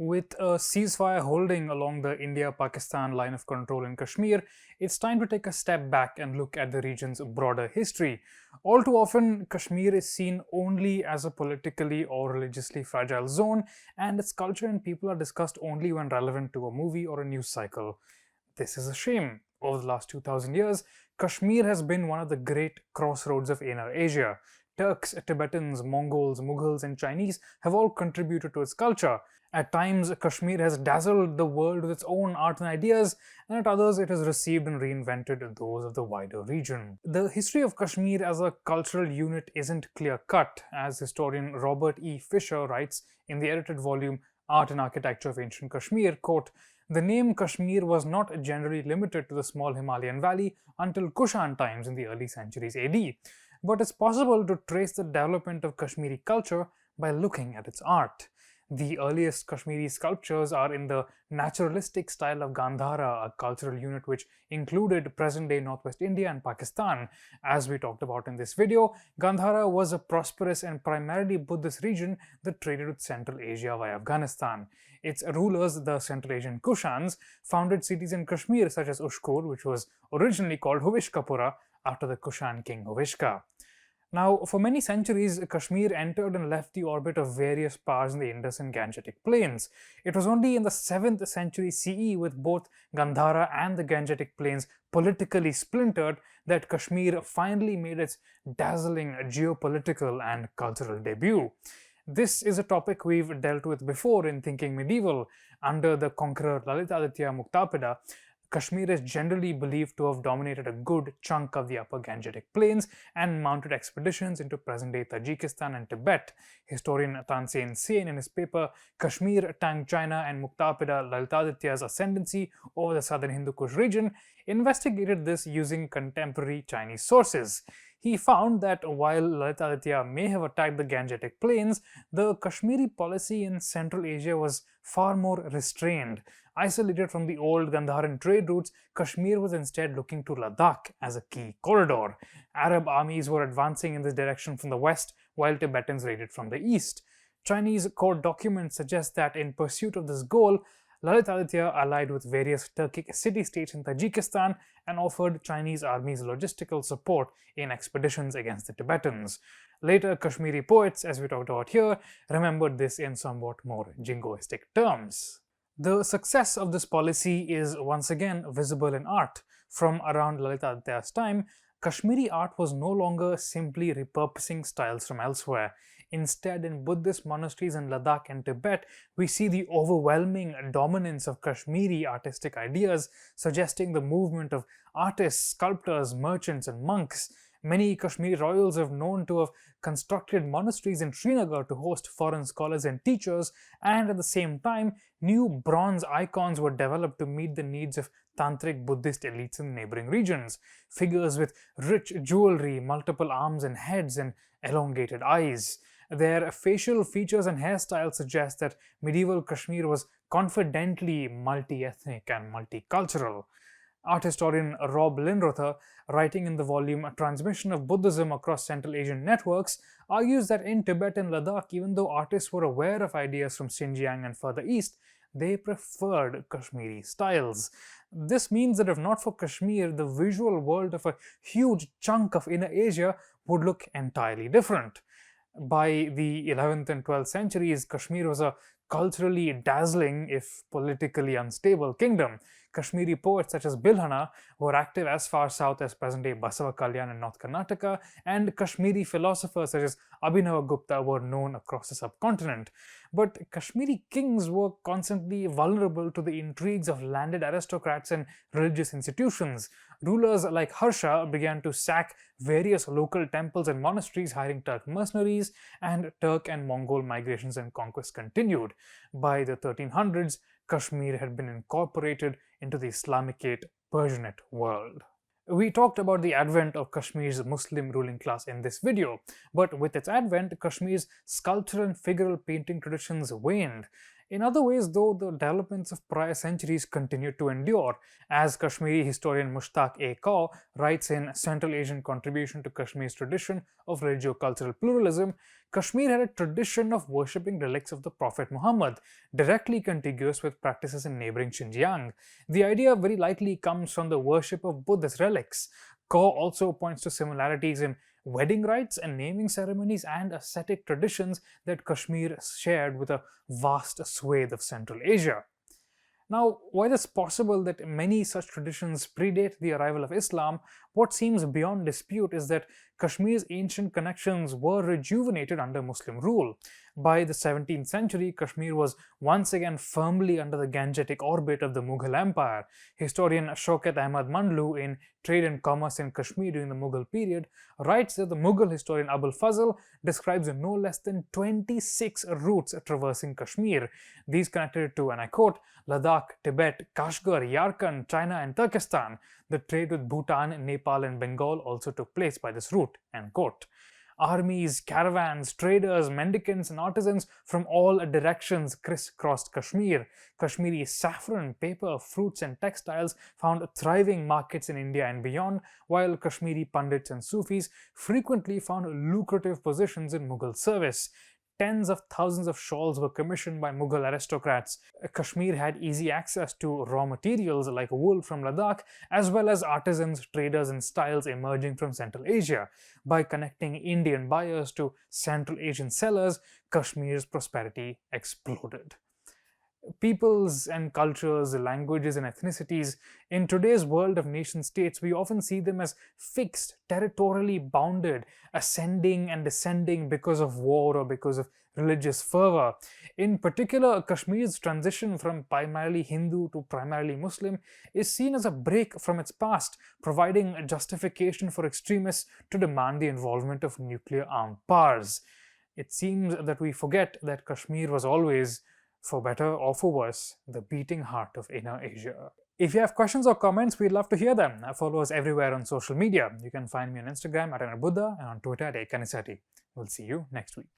With a ceasefire holding along the India-Pakistan line of control in Kashmir, it's time to take a step back and look at the region's broader history. All too often, Kashmir is seen only as a politically or religiously fragile zone, and its culture and people are discussed only when relevant to a movie or a news cycle. This is a shame. Over the last 2000 years, Kashmir has been one of the great crossroads of Inner Asia. Turks, Tibetans, Mongols, Mughals, and Chinese have all contributed to its culture. At times, Kashmir has dazzled the world with its own art and ideas, and at others, it has received and reinvented those of the wider region. The history of Kashmir as a cultural unit isn't clear cut, as historian Robert E. Fisher writes in the edited volume Art and Architecture of Ancient Kashmir, quote, "The name Kashmir was not generally limited to the small Himalayan valley until Kushan times in the early centuries AD, but it's possible to trace the development of Kashmiri culture by looking at its art. The earliest Kashmiri sculptures are in the naturalistic style of Gandhara, a cultural unit which included present-day northwest India and Pakistan. As we talked about in this video, Gandhara was a prosperous and primarily Buddhist region that traded with Central Asia via Afghanistan. Its rulers, the Central Asian Kushans, founded cities in Kashmir such as Ushkur, which was originally called Huvishkapura after the Kushan king Huvishka. Now, for many centuries, Kashmir entered and left the orbit of various powers in the Indus and Gangetic plains. It was only in the 7th century CE, with both Gandhara and the Gangetic plains politically splintered, that Kashmir finally made its dazzling geopolitical and cultural debut. This is a topic we've dealt with before in Thinking Medieval. Under the conqueror Lalitaditya Muktapada, Kashmir is generally believed to have dominated a good chunk of the upper Gangetic plains and mounted expeditions into present-day Tajikistan and Tibet. Historian Tansen Sen, in his paper Kashmir, Tang China and Muktapada Lalitaditya's Ascendancy over the southern Hindu Kush region, investigated this using contemporary Chinese sources. He found that while Lalitaditya may have attacked the Gangetic plains, the Kashmiri policy in Central Asia was far more restrained. Isolated from the old Gandharan trade routes, Kashmir was instead looking to Ladakh as a key corridor. Arab armies were advancing in this direction from the west, while Tibetans raided from the east. Chinese court documents suggest that in pursuit of this goal, Lalitaditya allied with various Turkic city-states in Tajikistan and offered Chinese armies logistical support in expeditions against the Tibetans. Later, Kashmiri poets, as we talked about here, remembered this in somewhat more jingoistic terms. The success of this policy is once again visible in art. From around Lalitaditya's time, Kashmiri art was no longer simply repurposing styles from elsewhere. Instead, in Buddhist monasteries in Ladakh and Tibet, we see the overwhelming dominance of Kashmiri artistic ideas, suggesting the movement of artists, sculptors, merchants, and monks. Many Kashmiri royals have known to have constructed monasteries in Srinagar to host foreign scholars and teachers, and at the same time, new bronze icons were developed to meet the needs of tantric Buddhist elites in neighboring regions. Figures with rich jewelry, multiple arms and heads, and elongated eyes. Their facial features and hairstyles suggest that medieval Kashmir was confidently multi-ethnic and multicultural. Art historian Rob Linrother, writing in the volume A Transmission of Buddhism Across Central Asian Networks, argues that in Tibet and Ladakh, even though artists were aware of ideas from Xinjiang and further east, they preferred Kashmiri styles. This means that if not for Kashmir, the visual world of a huge chunk of Inner Asia would look entirely different. By the 11th and 12th centuries, Kashmir was a culturally dazzling, if politically unstable, kingdom. Kashmiri poets such as Bilhana were active as far south as present-day Basava Kalyan in North Karnataka, and Kashmiri philosophers such as Abhinava Gupta were known across the subcontinent. But Kashmiri kings were constantly vulnerable to the intrigues of landed aristocrats and religious institutions. Rulers like Harsha began to sack various local temples and monasteries, hiring Turk mercenaries, and Turk and Mongol migrations and conquests continued. By the 1300s, Kashmir had been incorporated into the Islamicate Persianate world. We talked about the advent of Kashmir's Muslim ruling class in this video, but with its advent, Kashmir's sculptural and figural painting traditions waned. In other ways, though, the developments of prior centuries continued to endure. As Kashmiri historian Mushtaq A. Kaur writes in Central Asian Contribution to Kashmir's Tradition of Religio-Cultural Pluralism, Kashmir had a tradition of worshipping relics of the Prophet Muhammad, directly contiguous with practices in neighboring Xinjiang. The idea very likely comes from the worship of Buddhist relics. Kaur also points to similarities in wedding rites and naming ceremonies and ascetic traditions that Kashmir shared with a vast swathe of Central Asia. Now, while it's possible that many such traditions predate the arrival of Islam, what seems beyond dispute is that Kashmir's ancient connections were rejuvenated under Muslim rule. By the 17th century, Kashmir was once again firmly under the Gangetic orbit of the Mughal Empire. Historian Shaukat Ahmad Mandlu, in Trade and Commerce in Kashmir during the Mughal period, writes that the Mughal historian Abul Fazl describes no less than 26 routes traversing Kashmir. These connected to, and I quote, Ladakh, Tibet, Kashgar, Yarkand, China and Turkestan. The trade with Bhutan, Nepal and Bengal also took place by this route, end quote. Armies, caravans, traders, mendicants and artisans from all directions crisscrossed Kashmir. Kashmiri saffron, paper, fruits and textiles found thriving markets in India and beyond, while Kashmiri Pandits and Sufis frequently found lucrative positions in Mughal service. Tens of thousands of shawls were commissioned by Mughal aristocrats. Kashmir had easy access to raw materials like wool from Ladakh, as well as artisans, traders and styles emerging from Central Asia. By connecting Indian buyers to Central Asian sellers, Kashmir's prosperity exploded. Peoples and cultures, languages and ethnicities. In today's world of nation states, we often see them as fixed, territorially bounded, ascending and descending because of war or because of religious fervour. In particular, Kashmir's transition from primarily Hindu to primarily Muslim is seen as a break from its past, providing a justification for extremists to demand the involvement of nuclear armed powers. It seems that we forget that Kashmir was always, for better or for worse, the beating heart of inner Asia. If you have questions or comments, we'd love to hear them. Follow us everywhere on social media. You can find me on Instagram at @Buddha and on Twitter at @Kanisati. We'll see you next week.